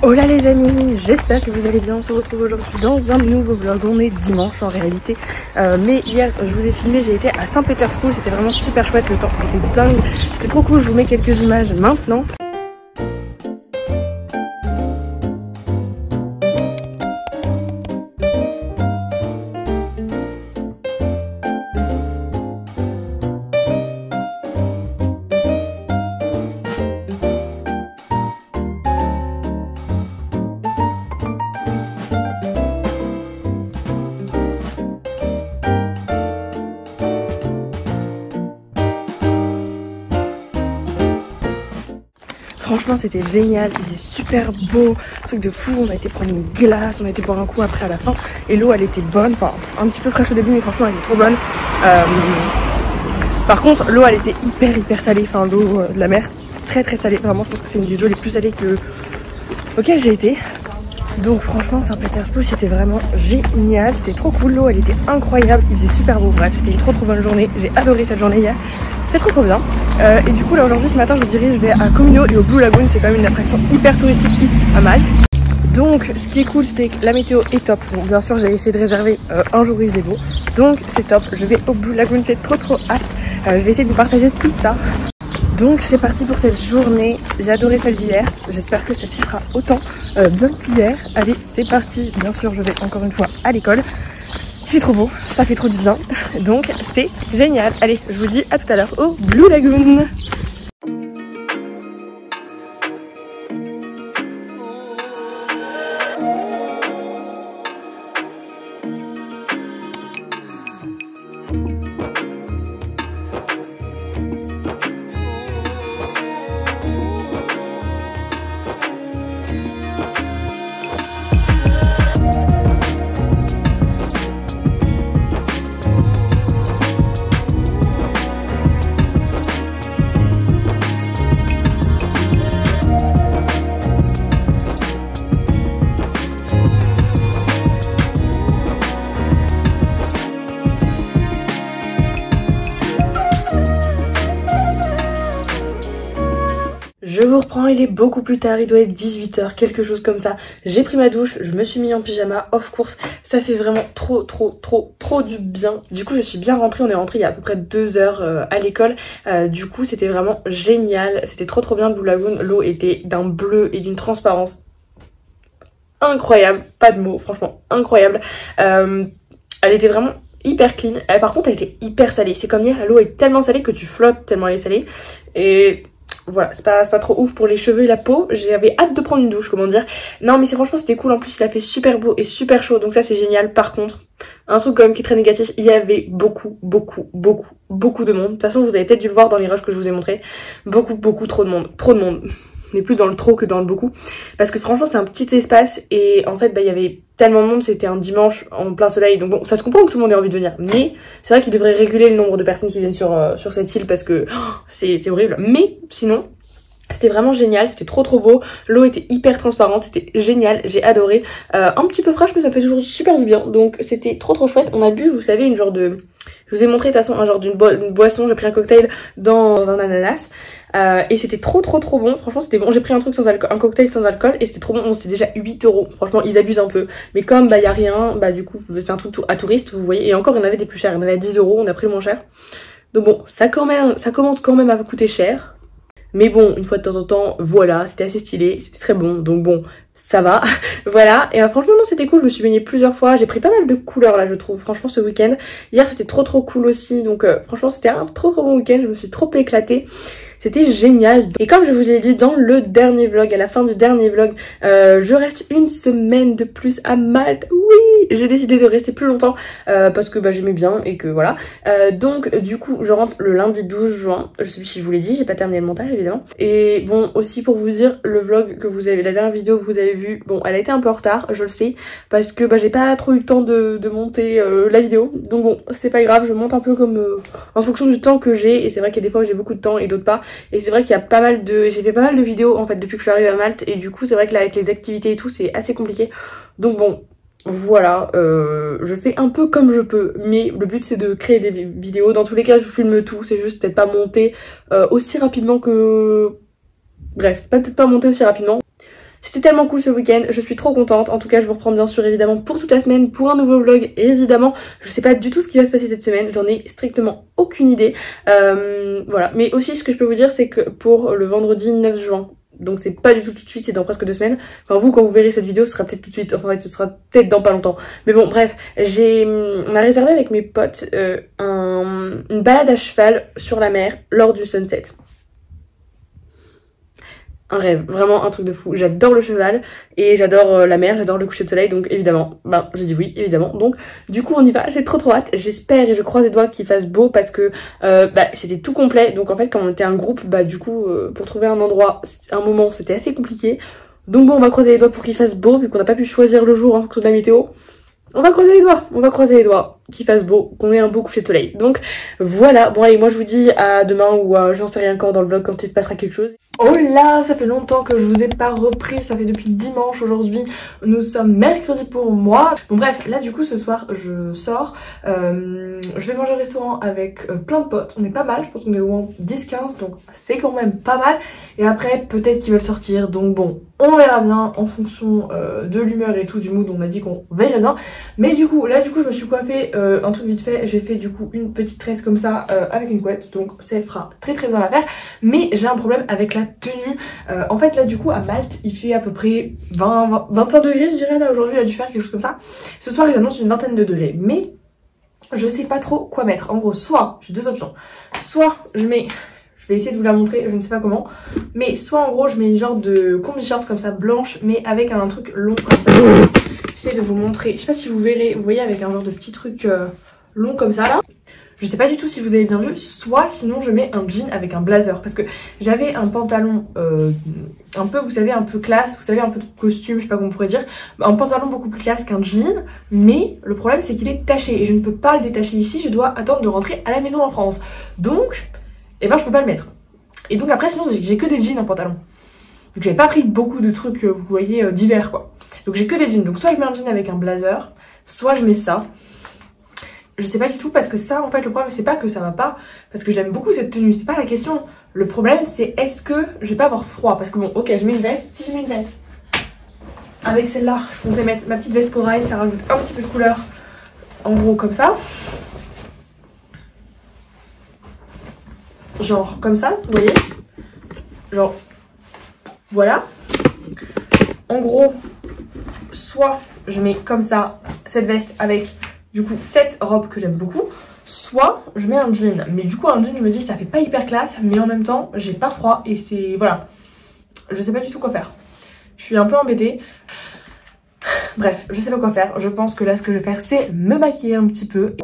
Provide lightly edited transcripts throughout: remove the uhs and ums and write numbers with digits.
Hola les amis, j'espère que vous allez bien. On se retrouve aujourd'hui dans un nouveau vlog. On est dimanche en réalité, mais hier je vous ai filmé, j'ai été à Saint-Pétersbourg, c'était vraiment super chouette, le temps était dingue, c'était trop cool. Je vous mets quelques images maintenant. Franchement c'était génial, il faisait super beau, truc de fou, on a été prendre une glace, on a été boire un coup après à la fin et l'eau elle était bonne, enfin un petit peu fraîche au début mais franchement elle était trop bonne. Par contre l'eau elle était hyper salée, enfin l'eau de la mer très salée, vraiment je pense que c'est une des eaux les plus salées auxquelles j'ai été. Donc franchement Saint-Pétersbourg c'était vraiment génial, c'était trop cool, l'eau elle était incroyable, il faisait super beau, bref c'était une trop bonne journée, j'ai adoré cette journée hier, c'est trop bien. Et du coup là aujourd'hui ce matin je me dirige vers Comino et au Blue Lagoon, c'est quand même une attraction hyper touristique ici à Malte. Donc ce qui est cool c'est que la météo est top, bon, bien sûr j'ai essayé de réserver un jour où il faisait beau, donc c'est top, je vais au Blue Lagoon, j'ai trop hâte, je vais essayer de vous partager tout ça. Donc c'est parti pour cette journée, j'ai adoré celle d'hier, j'espère que celle-ci sera autant bien qu'hier. Allez c'est parti, bien sûr je vais encore une fois à l'école, c'est trop beau, ça fait trop du bien, donc c'est génial. Allez je vous dis à tout à l'heure au Blue Lagoon. Je vous reprends, il est beaucoup plus tard, il doit être 18 h, quelque chose comme ça. J'ai pris ma douche, je me suis mis en pyjama, off course, ça fait vraiment trop du bien. Du coup je suis bien rentrée, on est rentré il y a à peu près 2 heures à l'école. Du coup c'était vraiment génial, c'était trop bien le Blue Lagoon, l'eau était d'un bleu et d'une transparence incroyable, pas de mots, franchement incroyable. Elle était vraiment hyper clean, par contre elle était hyper salée, c'est comme hier, l'eau est tellement salée que tu flottes tellement elle est salée. Et voilà, c'est pas trop ouf pour les cheveux et la peau. J'avais hâte de prendre une douche, comment dire. Non mais franchement c'était cool, en plus il a fait super beau et super chaud, donc ça c'est génial. Par contre, un truc quand même qui est très négatif, il y avait beaucoup de monde. De toute façon vous avez peut-être dû le voir dans les rushs que je vous ai montré. Beaucoup trop de monde, On est plus dans le trop que dans le beaucoup. Parce que franchement c'était un petit espace et en fait bah il y avait tellement de monde, c'était un dimanche en plein soleil. Donc bon ça se comprend que tout le monde ait envie de venir. Mais c'est vrai qu'ils devraient réguler le nombre de personnes qui viennent sur cette île parce que c'est horrible. Mais sinon c'était vraiment génial, c'était trop beau. L'eau était hyper transparente, c'était génial, j'ai adoré. Un petit peu fraîche mais ça fait toujours super du bien. Donc c'était trop chouette. On a bu, vous savez, une genre de... Je vous ai montré de toute façon un genre d'une boisson, j'ai pris un cocktail dans un ananas. Et c'était trop bon, franchement c'était bon. J'ai pris un truc sans alcool, un cocktail sans alcool et c'était trop bon. Bon, c'était déjà 8 €, franchement ils abusent un peu. Mais comme bah y a rien, bah du coup c'est un truc à touristes, vous voyez. Et encore il y en avait des plus chers, il y en avait à 10 €, on a pris le moins cher. Donc bon, ça commence quand même à coûter cher. Mais bon, une fois de temps en temps, voilà, c'était assez stylé, c'était très bon, donc bon, ça va, voilà. Et franchement non c'était cool, je me suis baignée plusieurs fois, j'ai pris pas mal de couleurs là je trouve, franchement ce week-end. Hier c'était trop cool aussi, donc franchement c'était un trop bon week-end, je me suis trop éclatée. C'était génial. Et comme je vous ai dit dans le dernier vlog, à la fin du dernier vlog, je reste une semaine de plus à Malte. Oui, j'ai décidé de rester plus longtemps parce que bah, j'aimais bien et que voilà. Donc du coup je rentre le lundi 12 juin. Je sais plus si je vous l'ai dit, j'ai pas terminé le montage évidemment. Et bon aussi pour vous dire, le vlog que vous avez, la dernière vidéo que vous avez vue, bon elle a été un peu en retard, je le sais, parce que bah, j'ai pas trop eu le temps de monter la vidéo. Donc bon c'est pas grave, je monte un peu comme en fonction du temps que j'ai. Et c'est vrai qu'il y a des fois où j'ai beaucoup de temps et d'autres pas. Et c'est vrai qu'il y a pas mal de... J'ai fait pas mal de vidéos en fait depuis que je suis arrivée à Malte. Et du coup c'est vrai que là avec les activités et tout c'est assez compliqué. Donc bon voilà, je fais un peu comme je peux. Mais le but c'est de créer des vidéos. Dans tous les cas je filme tout, c'est juste peut-être pas monter aussi rapidement que... Bref, peut-être pas monter aussi rapidement. C'était tellement cool ce week-end, je suis trop contente. En tout cas, je vous reprends bien sûr évidemment pour toute la semaine pour un nouveau vlog. Et évidemment, je sais pas du tout ce qui va se passer cette semaine, j'en ai strictement aucune idée. Voilà, mais aussi ce que je peux vous dire, c'est que pour le vendredi 9 juin, donc c'est pas du tout tout de suite, c'est dans presque 2 semaines. Enfin vous, quand vous verrez cette vidéo, ce sera peut-être tout de suite, enfin en fait, ce sera peut-être dans pas longtemps. Mais bon, bref, on a réservé avec mes potes une balade à cheval sur la mer lors du sunset. Un rêve, vraiment un truc de fou. J'adore le cheval et j'adore la mer, j'adore le coucher de soleil, donc évidemment, j'ai dit oui, évidemment. Donc du coup on y va, j'ai trop hâte. J'espère et je croise les doigts qu'il fasse beau parce que c'était tout complet. Donc en fait quand on était un groupe, du coup pour trouver un endroit, un moment, c'était assez compliqué. Donc bon, on va croiser les doigts pour qu'il fasse beau vu qu'on n'a pas pu choisir le jour en fonction de la météo. On va croiser les doigts qu'il fasse beau, qu'on ait un beau coucher de soleil. Donc voilà, bon allez, moi je vous dis à demain ou j'en sais rien encore dans le vlog quand il se passera quelque chose. Oh là, ça fait longtemps que je vous ai pas repris, ça fait depuis dimanche aujourd'hui, nous sommes mercredi pour moi. Bon bref, là du coup ce soir je sors, je vais manger au restaurant avec plein de potes, on est pas mal, je pense qu'on est au moins 10-15, donc c'est quand même pas mal. Et après peut-être qu'ils veulent sortir, donc bon, on verra bien en fonction de l'humeur et tout, du mood, on m'a dit qu'on verrait bien. Mais du coup, là du coup je me suis coiffée un truc vite fait, j'ai fait du coup une petite tresse comme ça avec une couette, donc ça fera très bien l'affaire. Mais j'ai un problème avec la tenue. En fait là du coup à Malte il fait à peu près 25 degrés je dirais, là aujourd'hui il a dû faire quelque chose comme ça. Ce soir ils annoncent une vingtaine de degrés, mais je sais pas trop quoi mettre. En gros, soit j'ai deux options, soit je vais essayer de vous la montrer, je ne sais pas comment, mais soit en gros je mets une genre de combi-short comme ça blanche mais avec un truc long comme ça. J'essaie de vous montrer, je sais pas si vous verrez, vous voyez, avec un genre de petit truc long comme ça là. Je sais pas du tout si vous avez bien vu, soit sinon je mets un jean avec un blazer parce que j'avais un pantalon un peu, vous savez, un peu classe, vous savez, un peu de costume, je sais pas comment on pourrait dire, un pantalon beaucoup plus classe qu'un jean, mais le problème c'est qu'il est taché et je ne peux pas le détacher ici, je dois attendre de rentrer à la maison en France. Donc, je peux pas le mettre. Et donc après sinon j'ai que des jeans en pantalon. Donc j'avais pas pris beaucoup de trucs, vous voyez, d'hiver quoi. Donc j'ai que des jeans, donc soit je mets un jean avec un blazer, soit je mets ça. Je sais pas du tout parce que ça en fait le problème c'est pas que ça va pas, parce que j'aime beaucoup cette tenue, c'est pas la question. Le problème c'est est-ce que je vais pas avoir froid, parce que bon ok je mets une veste, si je mets une veste avec celle-là je comptais mettre ma petite veste corail, ça rajoute un petit peu de couleur en gros comme ça. Genre comme ça vous voyez, genre voilà. En gros soit je mets comme ça cette veste avec du coup cette robe que j'aime beaucoup, soit je mets un jean. Mais du coup un jean je me dis ça fait pas hyper classe, mais en même temps j'ai pas froid et c'est voilà, je sais pas du tout quoi faire. Je suis un peu embêtée. Bref, je sais pas quoi faire. Je pense que là ce que je vais faire c'est me maquiller un petit peu.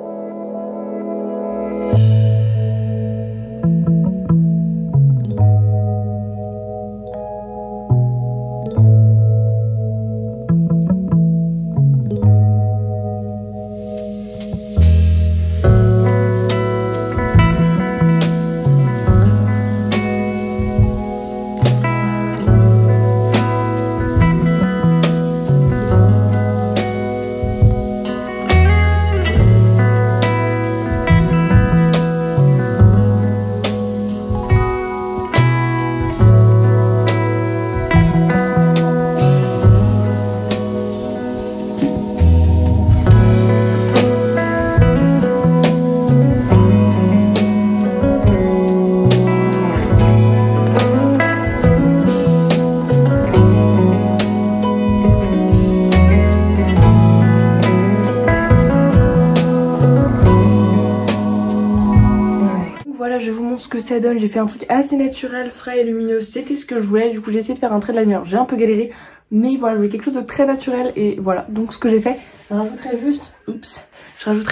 Je vous montre ce que ça donne. J'ai fait un truc assez naturel, frais et lumineux, c'était ce que je voulais. Du coup j'ai essayé de faire un trait de liner, j'ai un peu galéré, mais voilà, je voulais quelque chose de très naturel. Et voilà, donc ce que j'ai fait, je rajouterai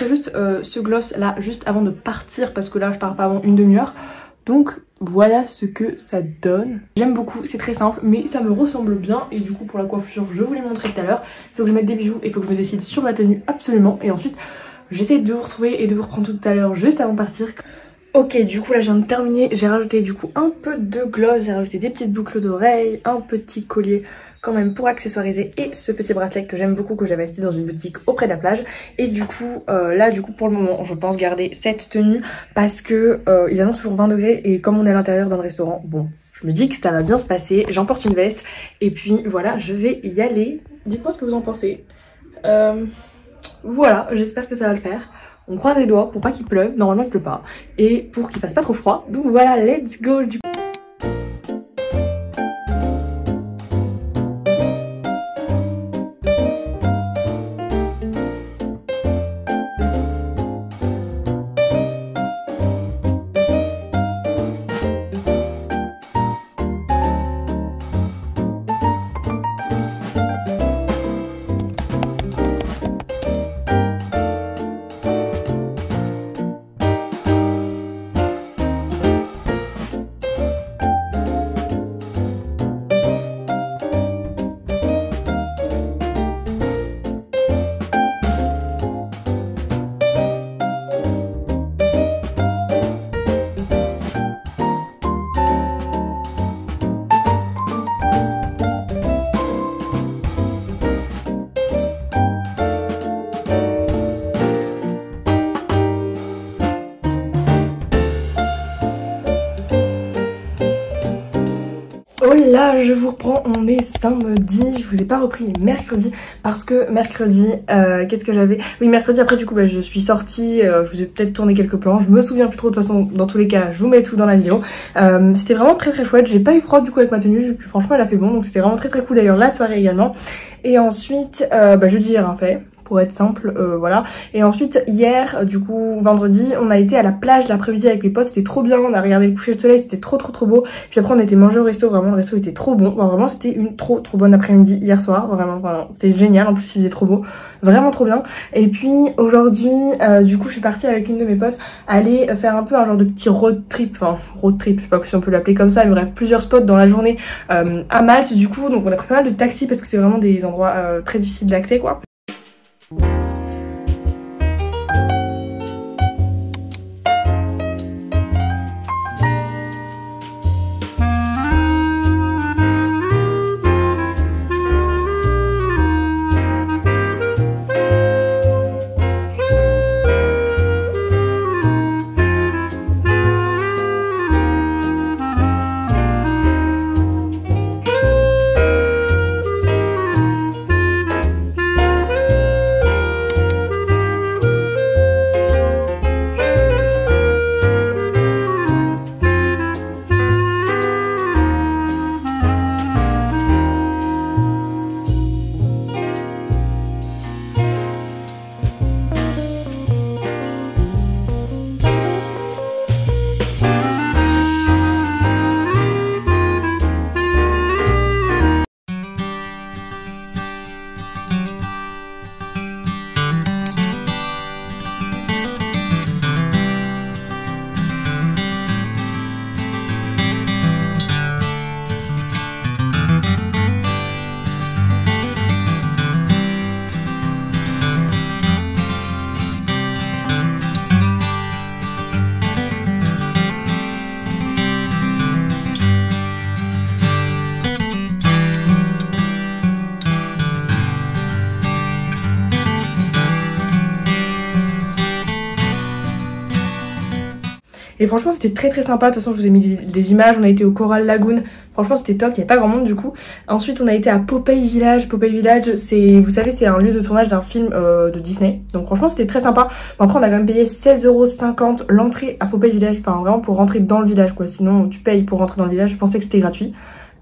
juste ce gloss là juste avant de partir, parce que là je pars pas avant une demi-heure. Donc voilà ce que ça donne. J'aime beaucoup, c'est très simple mais ça me ressemble bien. Et du coup pour la coiffure je vous l'ai montré tout à l'heure, il faut que je mette des bijoux et il faut que je me décide sur la tenue absolument. Et ensuite j'essaie de vous retrouver et de vous reprendre tout à l'heure juste avant de partir. Ok, du coup là je viens de terminer, j'ai rajouté du coup un peu de gloss, j'ai rajouté des petites boucles d'oreilles, un petit collier quand même pour accessoiriser et ce petit bracelet que j'aime beaucoup, que j'avais acheté dans une boutique auprès de la plage. Et du coup là du coup pour le moment je pense garder cette tenue parce que ils annoncent toujours 20 degrés et comme on est à l'intérieur dans le restaurant, bon Je me dis que ça va bien se passer, j'emporte une veste et puis voilà, je vais y aller. Dites-moi ce que vous en pensez. Voilà, j'espère que ça va le faire. On croise les doigts pour pas qu'il pleuve, normalement il pleut pas, et pour qu'il fasse pas trop froid. Donc voilà, let's go du coup. Oh là, je vous reprends, on est samedi, je vous ai pas repris mercredi parce que mercredi, qu'est-ce que j'avais? Oui, mercredi après du coup je suis sortie, je vous ai peut-être tourné quelques plans, je me souviens plus trop de toute façon, dans tous les cas je vous mets tout dans la vidéo. C'était vraiment très chouette, j'ai pas eu froid du coup avec ma tenue, franchement elle a fait bon, donc c'était vraiment très cool d'ailleurs la soirée également. Et ensuite, jeudi j'ai rien fait. Pour être simple, voilà. Et ensuite hier, du coup vendredi, on a été à la plage l'après-midi avec mes potes, c'était trop bien, on a regardé le coucher de soleil, c'était trop beau. Puis après on a été manger au resto, vraiment le resto était trop bon. Enfin, vraiment c'était une trop bonne après-midi hier soir, vraiment c'était génial, en plus il faisait trop beau, vraiment trop bien. Et puis aujourd'hui, du coup je suis partie avec une de mes potes aller faire un peu un genre de petit road trip, je sais pas si on peut l'appeler comme ça, mais bref plusieurs spots dans la journée à Malte du coup. Donc on a pris pas mal de taxis parce que c'est vraiment des endroits très difficiles d'accès quoi. Et franchement c'était très sympa, de toute façon je vous ai mis des images, on a été au Coral Lagoon, franchement c'était top, il n'y avait pas grand monde du coup. Ensuite on a été à Popeye Village, Popeye Village c'est, vous savez c'est un lieu de tournage d'un film de Disney, donc franchement c'était très sympa. Bon, après on a quand même payé 16,50 € l'entrée à Popeye Village, enfin vraiment pour rentrer dans le village quoi, sinon tu payes pour rentrer dans le village, je pensais que c'était gratuit.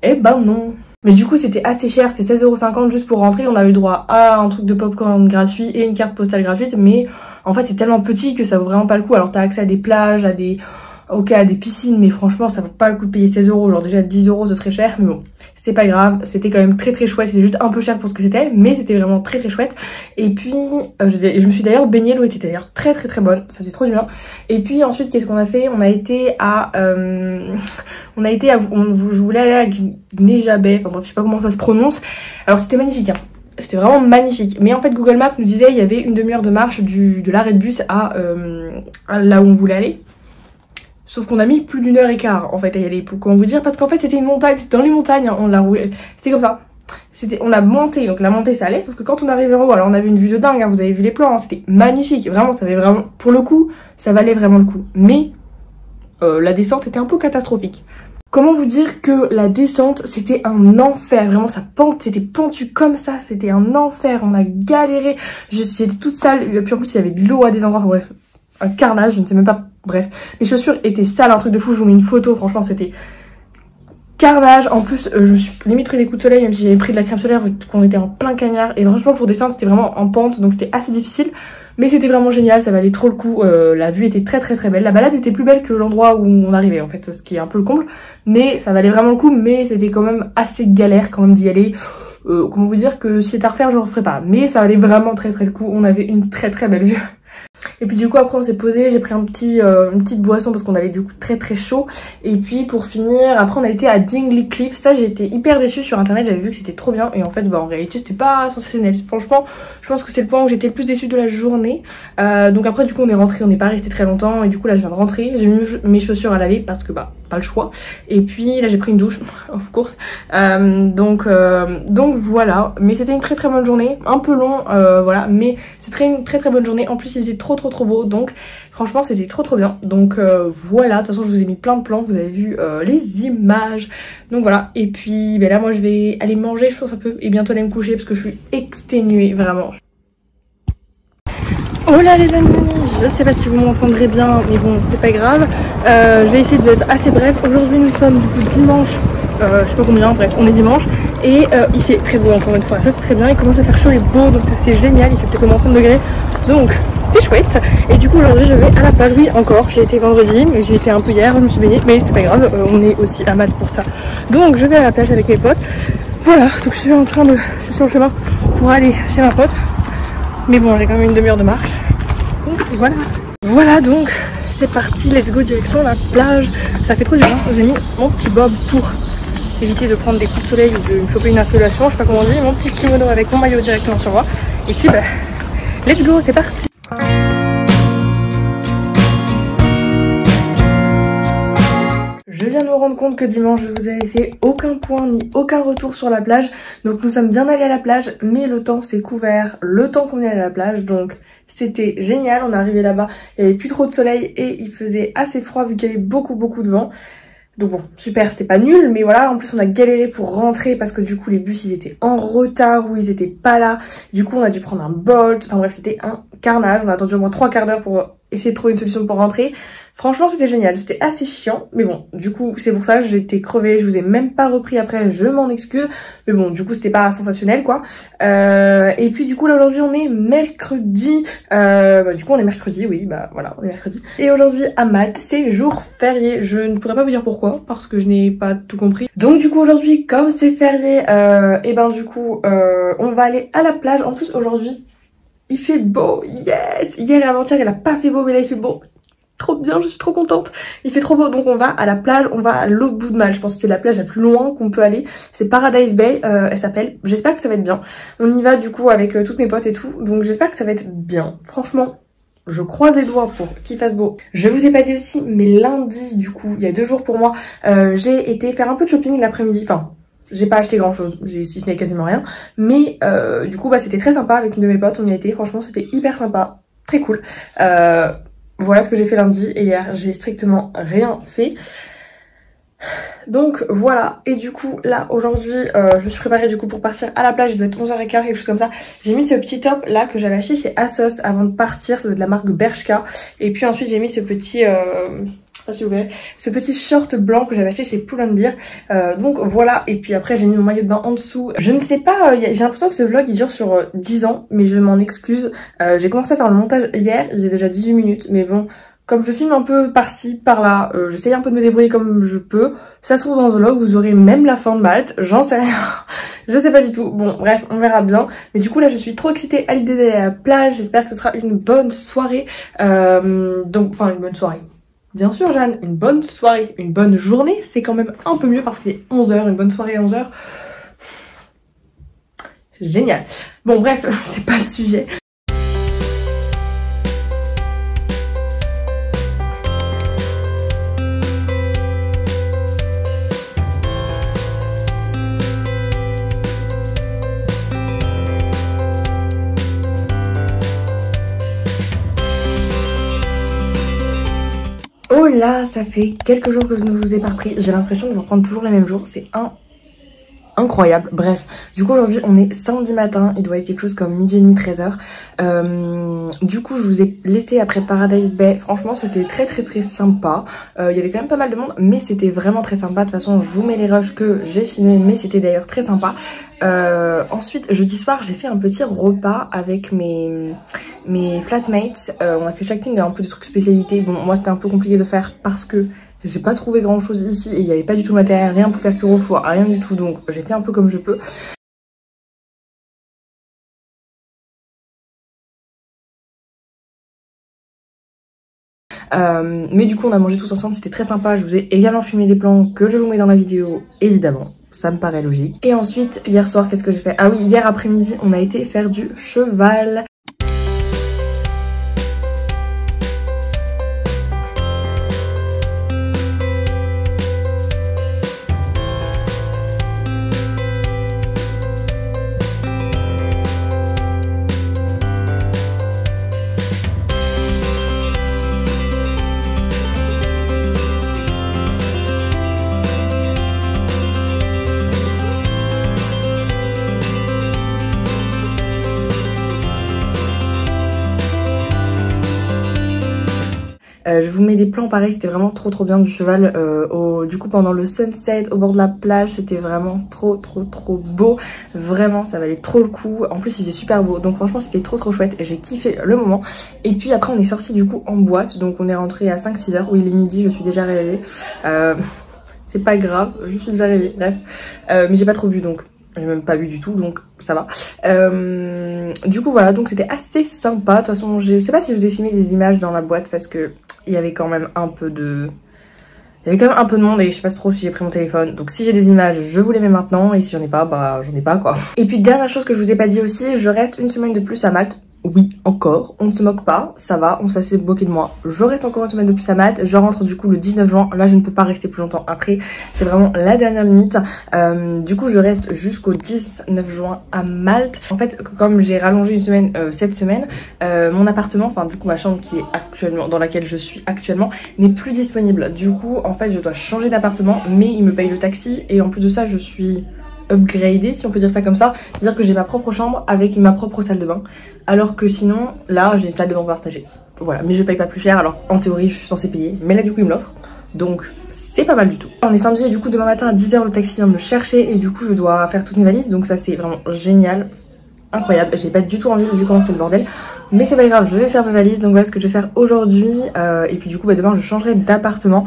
Eh ben non. Mais du coup c'était assez cher, c'était 16,50 € juste pour rentrer, on a eu droit à un truc de popcorn gratuit et une carte postale gratuite, mais en fait c'est tellement petit que ça vaut vraiment pas le coup. Alors t'as accès à des plages, à des piscines, mais franchement ça vaut pas le coup de payer 16 €, genre déjà 10 € ce serait cher, mais bon c'est pas grave, c'était quand même très chouette, c'était juste un peu cher pour ce que c'était, mais c'était vraiment très chouette. Et puis je me suis d'ailleurs baignée, l'eau était d'ailleurs très bonne, ça faisait trop du bien. Et puis ensuite qu'est-ce qu'on a fait? On a été à je voulais aller à Gnejabeh, enfin bref je sais pas comment ça se prononce. Alors c'était magnifique hein. C'était vraiment magnifique, mais en fait Google Maps nous disait il y avait une demi-heure de marche de l'arrêt de bus à là où on voulait aller. Sauf qu'on a mis plus d'1 heure et quart en fait à y aller, comment vous dire, parce qu'en fait c'était une montagne, c'était dans les montagnes, hein, on l'a roulé, c'était comme ça. On a monté, donc la montée ça allait, sauf que quand on arrive en haut, alors on avait une vue de dingue, hein, vous avez vu les plans, hein, c'était magnifique, vraiment, ça avait vraiment, pour le coup, ça valait vraiment le coup. Mais la descente était un peu catastrophique. Comment vous dire que la descente c'était un enfer, vraiment ça pente, c'était pentu comme ça, c'était un enfer, on a galéré, j'étais toute sale, et puis en plus il y avait de l'eau à des endroits, enfin, bref, un carnage, je ne sais même pas, bref, les chaussures étaient sales, un truc de fou, je vous mets une photo, franchement c'était carnage, en plus je me suis limite pris des coups de soleil, même si j'avais pris de la crème solaire vu qu'on était en plein cagnard, et franchement pour descendre c'était vraiment en pente, donc c'était assez difficile. Mais c'était vraiment génial, ça valait trop le coup, la vue était très très très belle. La balade était plus belle que l'endroit où on arrivait en fait, ce qui est un peu le comble. Mais ça valait vraiment le coup, mais c'était quand même assez galère quand même d'y aller. Comment vous dire que si c'était à refaire je ne referais pas. Mais ça valait vraiment très très le coup, on avait une très très belle vue. Et puis du coup après on s'est posé, j'ai pris une petite boisson parce qu'on avait du coup très très chaud. Et puis pour finir, après on a été à Dingley Cliff. Ça j'ai été hyper déçue sur internet, j'avais vu que c'était trop bien. Et en fait bah en réalité c'était pas sensationnel. Franchement je pense que c'est le point où j'étais le plus déçue de la journée. Donc après du coup on est rentré, on n'est pas resté très longtemps. Et du coup là je viens de rentrer, j'ai mis mes chaussures à laver parce que bah pas le choix. Et puis là j'ai pris une douche, of course. Donc voilà, mais c'était une très très bonne journée, un peu long voilà, mais c'était une très très bonne journée. En plus il faisait trop beau, donc franchement c'était trop bien. Donc voilà, de toute façon je vous ai mis plein de plans, vous avez vu les images, donc voilà. Et puis ben là moi je vais aller manger je pense un peu et bientôt aller me coucher parce que je suis exténuée vraiment. Oh là les amis, je sais pas si vous m'entendrez bien mais bon c'est pas grave, je vais essayer d'être assez bref. Aujourd'hui nous sommes du coup dimanche, je sais pas combien, bref on est dimanche et il fait très beau encore une fois, ça c'est très bien, il commence à faire chaud et beau donc ça c'est génial, il fait peut-être au moins 30 degrés donc c'est chouette. Et du coup aujourd'hui je vais à la plage, oui encore, j'ai été vendredi, mais j'ai été un peu hier, je me suis baignée mais c'est pas grave, on est aussi à Malte pour ça. Donc je vais à la plage avec mes potes, voilà, donc je suis en train de, je suis sur le chemin pour aller chez ma pote. Mais bon, j'ai quand même une demi-heure de marche. Donc voilà. Voilà donc, c'est parti, let's go direction la plage. Ça fait trop du bien. J'ai mis mon petit bob pour éviter de prendre des coups de soleil ou de me choper une insolation. Je sais pas comment on dit. Mon petit kimono avec mon maillot directement sur moi. Et puis bah, let's go, c'est parti. Je viens de me rendre compte que dimanche je vous avais fait aucun point ni aucun retour sur la plage. Donc nous sommes bien allés à la plage mais le temps s'est couvert le temps qu'on est allé à la plage. Donc c'était génial, on est arrivé là-bas, il n'y avait plus trop de soleil et il faisait assez froid vu qu'il y avait beaucoup de vent. Donc bon, super, c'était pas nul, mais voilà, en plus on a galéré pour rentrer parce que du coup les bus ils étaient en retard ou ils étaient pas là. Du coup on a dû prendre un Bolt, enfin bref c'était un carnage, on a attendu au moins 3 quarts d'heure pour essayer de trouver une solution pour rentrer. Franchement c'était génial, c'était assez chiant, mais bon, du coup c'est pour ça, j'étais crevée, je vous ai même pas repris après, je m'en excuse. Mais bon, du coup c'était pas sensationnel quoi. Et puis du coup là aujourd'hui on est mercredi, du coup on est mercredi, oui bah voilà, on est mercredi. Et aujourd'hui à Malte c'est jour férié, je ne pourrais pas vous dire pourquoi, parce que je n'ai pas tout compris. Donc du coup aujourd'hui comme c'est férié, et ben du coup on va aller à la plage. En plus aujourd'hui il fait beau, yes. Hier et avant-hier il a pas fait beau mais là il fait beau. Trop bien, je suis trop contente. Il fait trop beau, donc on va à la plage, on va à l'autre bout de Malte. Je pense que c'est la plage la plus loin qu'on peut aller. C'est Paradise Bay, elle s'appelle. J'espère que ça va être bien. On y va du coup avec toutes mes potes et tout, donc j'espère que ça va être bien. Franchement, je croise les doigts pour qu'il fasse beau. Je vous ai pas dit aussi, mais lundi du coup, il y a 2 jours pour moi, j'ai été faire un peu de shopping l'après-midi. Enfin, j'ai pas acheté grand chose, si ce n'est quasiment rien. Mais du coup, bah c'était très sympa avec une de mes potes, on y a été. Franchement, c'était hyper sympa, très cool. Voilà ce que j'ai fait lundi et hier j'ai strictement rien fait. Donc voilà, et du coup là aujourd'hui je me suis préparée du coup pour partir à la plage, il doit être 11h15 quelque chose comme ça. J'ai mis ce petit top là que j'avais acheté chez ASOS avant de partir, ça doit être de la marque Bershka. Et puis ensuite j'ai mis ce petit je sais pas si vous verrez, ce petit short blanc que j'avais acheté chez Pull&Bear. Donc voilà, et puis après j'ai mis mon maillot de bain en dessous. Je ne sais pas, j'ai l'impression que ce vlog il dure sur 10 ans, mais je m'en excuse. J'ai commencé à faire le montage hier, il faisait déjà 18 minutes, mais bon, comme je filme un peu par-ci, par-là, j'essaye un peu de me débrouiller comme je peux. Ça se trouve dans ce vlog, vous aurez même la fin de Malte, j'en sais rien. Je sais pas du tout, bon bref, on verra bien. Mais du coup là je suis trop excitée à l'idée d'aller à la plage, j'espère que ce sera une bonne soirée. Donc, enfin une bonne soirée. Bien sûr Jeanne, une bonne soirée, une bonne journée, c'est quand même un peu mieux parce qu'il est 11h, une bonne soirée à 11h. Génial. Bon bref, c'est pas le sujet. Oh là, ça fait quelques jours que je ne vous ai pas repris. J'ai l'impression de vous reprendre toujours les mêmes jours. C'est incroyable. Bref, du coup aujourd'hui on est samedi matin, il doit être quelque chose comme 12h30, 13h. Du coup je vous ai laissé après Paradise Bay. Franchement c'était très sympa. Il y avait quand même pas mal de monde, mais c'était vraiment très sympa. De toute façon je vous mets les rushs que j'ai filmés, mais c'était d'ailleurs très sympa. Ensuite jeudi soir j'ai fait un petit repas avec mes flatmates. On a fait chacune un peu des trucs spécialités. Bon moi c'était un peu compliqué de faire parce que j'ai pas trouvé grand chose ici et il n'y avait pas du tout de matériel, rien pour faire cuire au four, rien du tout, donc j'ai fait un peu comme je peux. Mais du coup on a mangé tous ensemble, c'était très sympa. Je vous ai également filmé des plans que je vous mets dans la vidéo, évidemment, ça me paraît logique. Et ensuite hier soir qu'est-ce que j'ai fait? Ah oui, hier après-midi on a été faire du cheval. Je vous mets des plans pareil, c'était vraiment trop bien du cheval. Du coup pendant le sunset au bord de la plage, c'était vraiment trop beau. Vraiment ça valait trop le coup. En plus il faisait super beau, donc franchement c'était trop chouette et j'ai kiffé le moment. Et puis après on est sorti du coup en boîte, donc on est rentré à 5-6h. Oui il est midi, je suis déjà réveillée. C'est pas grave, je suis déjà réveillée, bref. Mais j'ai pas trop bu donc... J'ai même pas bu du tout, donc ça va. Du coup voilà, donc c'était assez sympa. De toute façon je sais pas si je vous ai filmé des images dans la boîte parce que il y avait quand même un peu de... Il y avait quand même un peu de monde et je sais pas trop si j'ai pris mon téléphone. Donc si j'ai des images, je vous les mets maintenant. Et si j'en ai pas, bah j'en ai pas quoi. Et puis dernière chose que je vous ai pas dit aussi, je reste une semaine de plus à Malte. Oui, encore, on ne se moque pas, ça va, on s'est moqué de moi. Je reste encore une semaine de plus à Malte, je rentre du coup le 19 juin, là je ne peux pas rester plus longtemps après, c'est vraiment la dernière limite. Du coup je reste jusqu'au 19 juin à Malte. En fait, comme j'ai rallongé une semaine cette semaine, mon appartement, enfin du coup ma chambre qui est actuellement, dans laquelle je suis actuellement, n'est plus disponible. Du coup en fait je dois changer d'appartement, mais il me paye le taxi et en plus de ça je suis... upgradée si on peut dire ça comme ça, c'est à dire que j'ai ma propre chambre avec ma propre salle de bain, alors que sinon là j'ai une salle de bain partagée, voilà, mais je paye pas plus cher, alors en théorie je suis censée payer, mais là du coup il me l'offre, donc c'est pas mal du tout. On est samedi et du coup demain matin à 10h le taxi vient me chercher et du coup je dois faire toutes mes valises, donc ça c'est vraiment génial, incroyable. J'ai pas du tout envie vu comment c'est le bordel, mais c'est pas grave, je vais faire mes valises. Donc voilà ce que je vais faire aujourd'hui, et puis du coup bah, demain je changerai d'appartement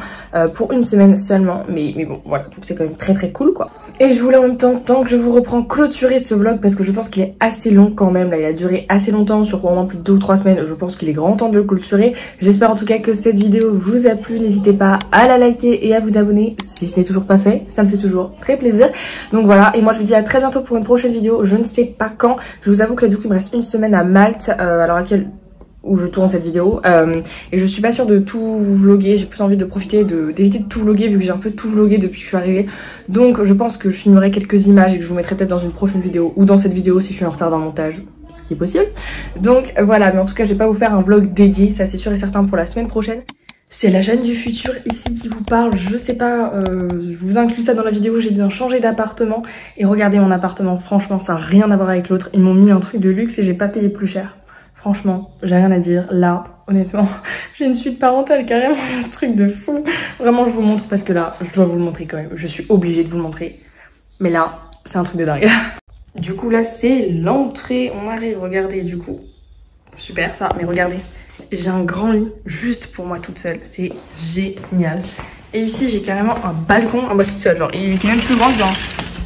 pour une semaine seulement, mais bon voilà, donc c'est quand même très cool quoi. Et je voulais en même temps, tant que je vous reprends, clôturer ce vlog parce que je pense qu'il est assez long quand même. Là il a duré assez longtemps, sur au moins plus de 2 ou 3 semaines. Je pense qu'il est grand temps de le clôturer. J'espère en tout cas que cette vidéo vous a plu. N'hésitez pas à la liker et à vous abonner si ce n'est toujours pas fait, ça me fait toujours très plaisir. Donc voilà, et moi je vous dis à très bientôt pour une prochaine vidéo, je ne sais pas quand. Je vous avoue que là du coup il me reste une semaine à Malte à l'heure à laquelle où je tourne cette vidéo, et je suis pas sûre de tout vlogger. J'ai plus envie de profiter d'éviter de tout vlogger vu que j'ai un peu tout vlogué depuis que je suis arrivée. Donc je pense que je filmerai quelques images et que je vous mettrai peut-être dans une prochaine vidéo ou dans cette vidéo si je suis en retard dans le montage, ce qui est possible. Donc voilà, mais en tout cas je vais pas vous faire un vlog dédié, ça c'est sûr et certain pour la semaine prochaine. C'est la Jeanne du futur ici qui vous parle, je sais pas, je vous inclus ça dans la vidéo, j'ai bien changé d'appartement. Et regardez mon appartement, franchement ça n'a rien à voir avec l'autre, ils m'ont mis un truc de luxe et j'ai pas payé plus cher. Franchement, j'ai rien à dire, là, honnêtement, j'ai une suite parentale carrément, un truc de fou. Vraiment je vous montre parce que là, je dois vous le montrer quand même, je suis obligée de vous le montrer. Mais là, c'est un truc de dingue. Du coup là c'est l'entrée, on arrive, regardez du coup, super ça, mais regardez. J'ai un grand lit juste pour moi toute seule, c'est génial. Et ici j'ai carrément un balcon à moi toute seule, genre il était même plus grand que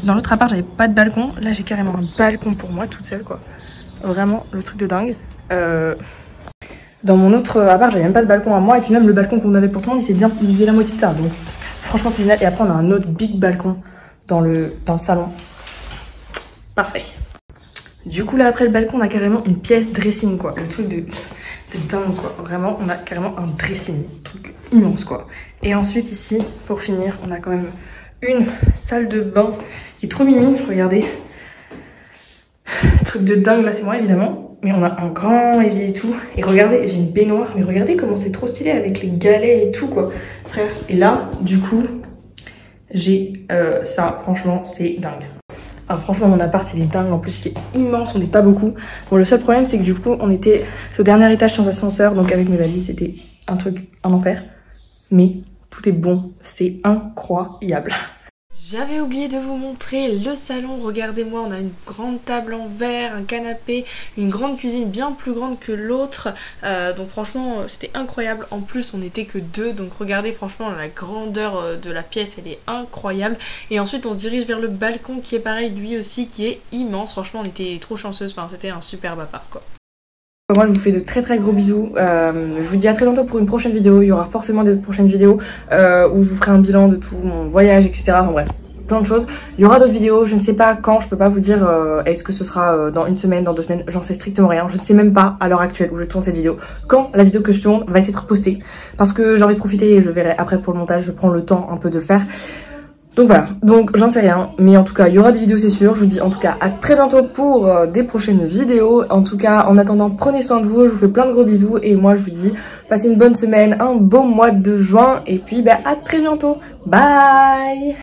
dans l'autre appart, j'avais pas de balcon. Là j'ai carrément un balcon pour moi toute seule quoi. Vraiment le truc de dingue. Dans mon autre appart j'avais même pas de balcon à moi, et puis même le balcon qu'on avait pour tout le monde il s'est bien usé la moitié de ça, donc franchement c'est génial. Et après on a un autre big balcon dans le salon. Parfait. Du coup là après le balcon on a carrément une pièce dressing quoi, le truc de dingue quoi, vraiment on a carrément un dressing, truc immense quoi. Et ensuite ici pour finir on a quand même une salle de bain qui est trop mimi, regardez, truc de dingue là c'est moi évidemment. Mais on a un grand évier et tout. Et regardez, j'ai une baignoire. Mais regardez comment c'est trop stylé avec les galets et tout, quoi. Frère. Et là, du coup, j'ai ça. Franchement, c'est dingue. Ah, franchement, mon appart, il est dingue. En plus, il est immense. On n'est pas beaucoup. Bon, le seul problème, c'est que du coup, on était au dernier étage sans ascenseur. Donc, avec mes valises, c'était un truc, un enfer. Mais tout est bon. C'est incroyable. J'avais oublié de vous montrer le salon, regardez-moi, on a une grande table en verre, un canapé, une grande cuisine bien plus grande que l'autre, donc franchement c'était incroyable. En plus on n'était que deux, donc regardez, franchement la grandeur de la pièce elle est incroyable. Et ensuite on se dirige vers le balcon qui est pareil, lui aussi qui est immense. Franchement on était trop chanceuses, enfin c'était un superbe appart quoi. Moi je vous fais de très gros bisous, je vous dis à très bientôt pour une prochaine vidéo. Il y aura forcément des prochaines vidéos où je vous ferai un bilan de tout mon voyage, etc. Enfin bref, plein de choses. Il y aura d'autres vidéos, je ne sais pas quand, je peux pas vous dire est-ce que ce sera dans une semaine, dans 2 semaines, j'en sais strictement rien. Je ne sais même pas à l'heure actuelle où je tourne cette vidéo quand la vidéo que je tourne va être postée, parce que j'ai envie de profiter et je verrai après pour le montage, je prends le temps un peu de le faire. Donc voilà, donc j'en sais rien, mais en tout cas il y aura des vidéos c'est sûr. Je vous dis en tout cas à très bientôt pour des prochaines vidéos. En tout cas en attendant prenez soin de vous, je vous fais plein de gros bisous et moi je vous dis passez une bonne semaine, un beau mois de juin et puis à très bientôt, bye.